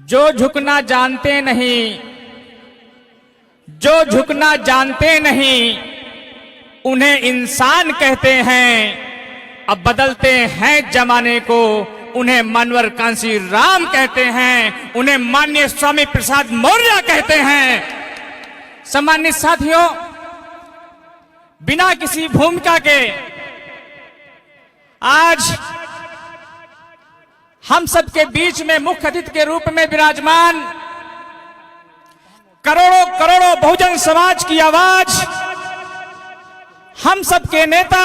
जो झुकना जानते नहीं, जो झुकना जानते नहीं, उन्हें इंसान कहते हैं। अब बदलते हैं जमाने को, उन्हें मानवर कांसी राम कहते हैं, उन्हें माननीय स्वामी प्रसाद मौर्य कहते हैं। सम्मानित साथियों, बिना किसी भूमिका के आज हम सबके बीच में मुख्य अतिथि के रूप में विराजमान करोड़ों करोड़ों बहुजन समाज की आवाज, हम सबके नेता,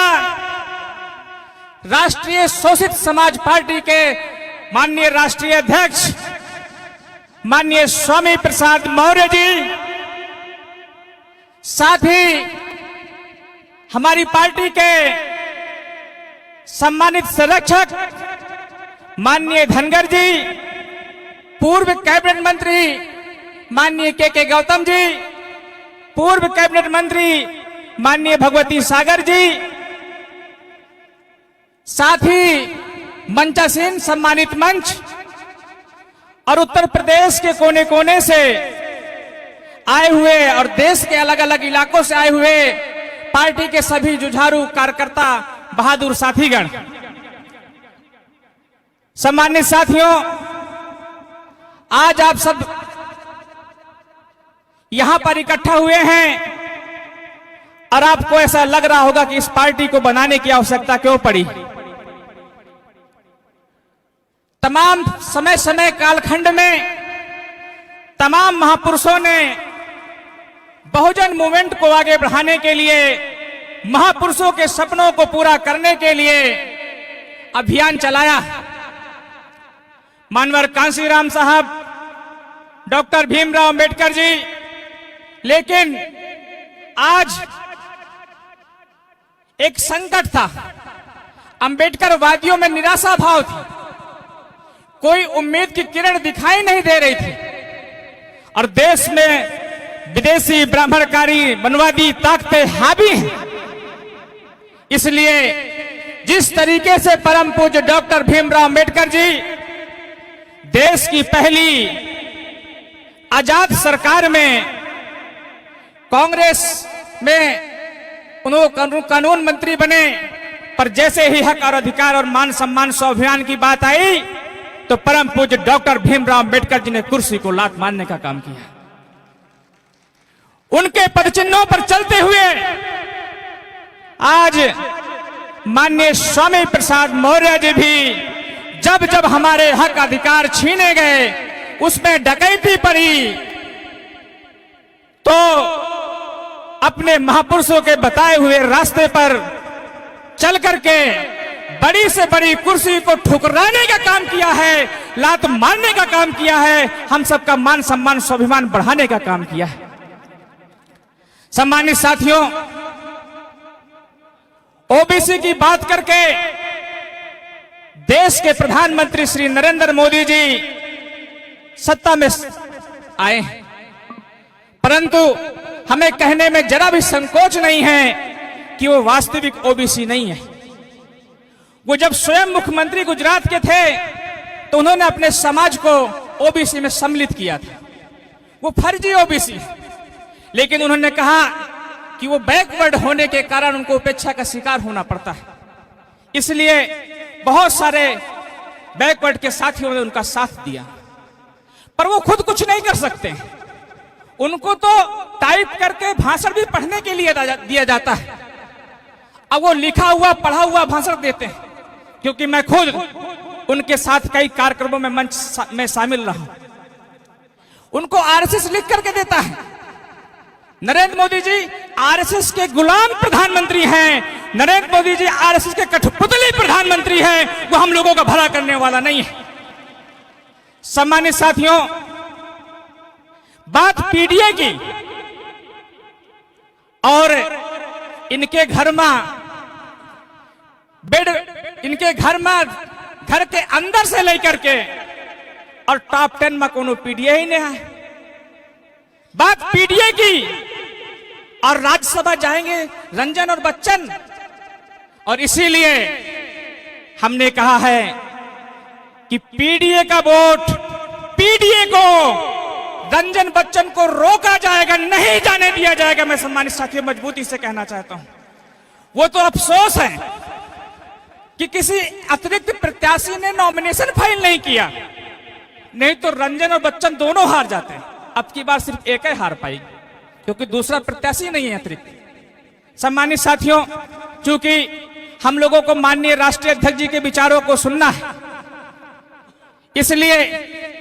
राष्ट्रीय शोषित समाज पार्टी के माननीय राष्ट्रीय अध्यक्ष माननीय स्वामी प्रसाद मौर्य जी, साथ ही हमारी पार्टी के सम्मानित संरक्षक माननीय धनगर जी, पूर्व कैबिनेट मंत्री माननीय के गौतम जी, पूर्व कैबिनेट मंत्री माननीय भगवती सागर जी, साथ ही मंचासीन सम्मानित मंच और उत्तर प्रदेश के कोने कोने से आए हुए और देश के अलग अलग इलाकों से आए हुए पार्टी के सभी जुझारू कार्यकर्ता, बहादुर साथीगण, सम्मानित साथियों, आज आप सब यहां पर इकट्ठा हुए हैं और आपको ऐसा लग रहा होगा कि इस पार्टी को बनाने की आवश्यकता क्यों पड़ी। तमाम समय समय कालखंड में तमाम महापुरुषों ने बहुजन मूवमेंट को आगे बढ़ाने के लिए, महापुरुषों के सपनों को पूरा करने के लिए अभियान चलाया। मानवर कांसीराम साहब, डॉक्टर भीमराव अंबेडकर जी, लेकिन आज एक संकट था। अंबेडकर वादियों में निराशा भाव थी, कोई उम्मीद की किरण दिखाई नहीं दे रही थी और देश में विदेशी ब्राह्मणकारी मनवादी ताकतें हावी हैं। इसलिए जिस तरीके से परम पूज्य डॉक्टर भीमराव अंबेडकर जी देश की पहली आजाद सरकार में कांग्रेस में उन्होंने कानून मंत्री बने, पर जैसे ही हक और अधिकार और मान सम्मान स्वाभिमान की बात आई तो परम पूज्य डॉक्टर भीमराव अंबेडकर जी ने कुर्सी को लात मारने का काम किया। उनके पदचिन्हों पर चलते हुए आज माननीय स्वामी प्रसाद मौर्य जी भी जब जब हमारे हक अधिकार छीने गए, उसमें डकैती पड़ी, तो अपने महापुरुषों के बताए हुए रास्ते पर चल करके बड़ी से बड़ी कुर्सी को ठुकराने का काम किया है, लात मारने का काम किया है, हम सबका मान सम्मान स्वाभिमान बढ़ाने का काम किया है। सम्मानित साथियों, ओबीसी की बात करके देश के प्रधानमंत्री श्री नरेंद्र मोदी जी सत्ता में आए, परंतु हमें कहने में जरा भी संकोच नहीं है कि वो वास्तविक ओबीसी नहीं है। वो जब स्वयं मुख्यमंत्री गुजरात के थे तो उन्होंने अपने समाज को ओबीसी में सम्मिलित किया था। वो फर्जी ओबीसी, लेकिन उन्होंने कहा कि वो बैकवर्ड होने के कारण उनको उपेक्षा का शिकार होना पड़ता है, इसलिए बहुत सारे बैकवर्ड के साथियों ने उनका साथ दिया, पर वो खुद कुछ नहीं कर सकते। उनको तो टाइप करके भाषण भी पढ़ने के लिए दिया जाता है। अब वो लिखा हुआ पढ़ा हुआ भाषण देते हैं, क्योंकि मैं खुद उनके साथ कई कार्यक्रमों में मंच में शामिल रहा। उनको आरएसएस लिख करके देता है। नरेंद्र मोदी जी आरएसएस के गुलाम प्रधानमंत्री हैं, नरेंद्र मोदी जी आरएसएस के कठपुतली प्रधानमंत्री हैं, वो हम लोगों का भला करने वाला नहीं है। सम्मानित साथियों, बात पीडीए की और इनके घर में बेड, इनके घर में घर के अंदर से लेकर के और टॉप 10 में कोनो पीडीए ही नहीं है। बात पीडीए की और राज्यसभा जाएंगे रंजन और बच्चन, और इसीलिए हमने कहा है कि पीडीए का वोट सीडीए को, रंजन बच्चन को रोका जाएगा, नहीं जाने दिया जाएगा। मैं सम्मानित साथियों मजबूती से कहना चाहता हूं। वो तो अफसोस है कि किसी अतिरिक्त प्रत्याशी ने नॉमिनेशन फाइल नहीं किया, नहीं तो रंजन और बच्चन दोनों हार जाते हैं। अब की बार सिर्फ एक ही हार पाई, क्योंकि दूसरा प्रत्याशी नहीं है अतिरिक्त। सम्मानित साथियों, चूंकि हम लोगों को माननीय राष्ट्रीय अध्यक्ष जी के विचारों को सुनना है, इसलिए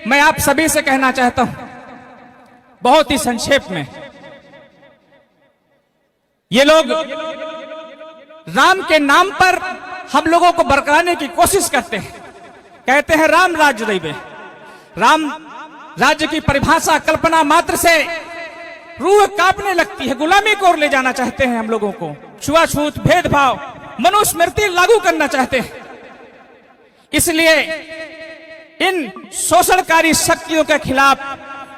मैं आप सभी से कहना चाहता हूं बहुत ही संक्षेप में। ये लोग राम के नाम पर हम लोगों को बरकराने की कोशिश करते हैं, कहते हैं राम राज्य रहिबे। राम राज्य की परिभाषा कल्पना मात्र से रूह कांपने लगती है। गुलामी की ओर ले जाना चाहते हैं हम लोगों को, छुआछूत, भेदभाव, मनुस्मृति लागू करना चाहते हैं। इसलिए इन शोषणकारी शक्तियों के खिलाफ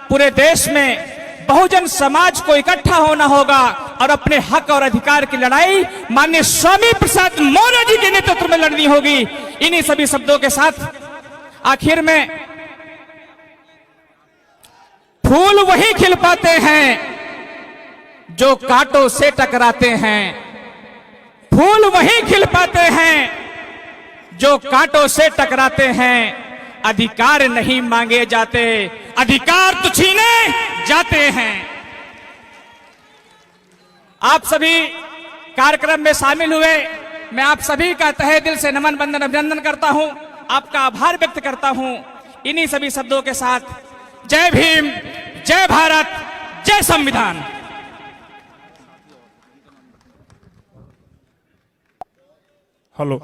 पूरे देश में बहुजन समाज को इकट्ठा होना होगा और अपने हक और अधिकार की लड़ाई माननीय स्वामी प्रसाद मौर्य जी के नेतृत्व में लड़नी होगी। इन्हीं सभी शब्दों के साथ आखिर में, फूल वही खिल पाते हैं जो कांटों से टकराते हैं। फूल वही खिल पाते हैं जो कांटों से टकराते हैं। अधिकार नहीं मांगे जाते, अधिकार तो छीने जाते हैं। आप सभी कार्यक्रम में शामिल हुए, मैं आप सभी का तहे दिल से नमन बंदन अभिनंदन करता हूं, आपका आभार व्यक्त करता हूं। इन्हीं सभी शब्दों के साथ जय भीम, जय भारत, जय संविधान। हेलो।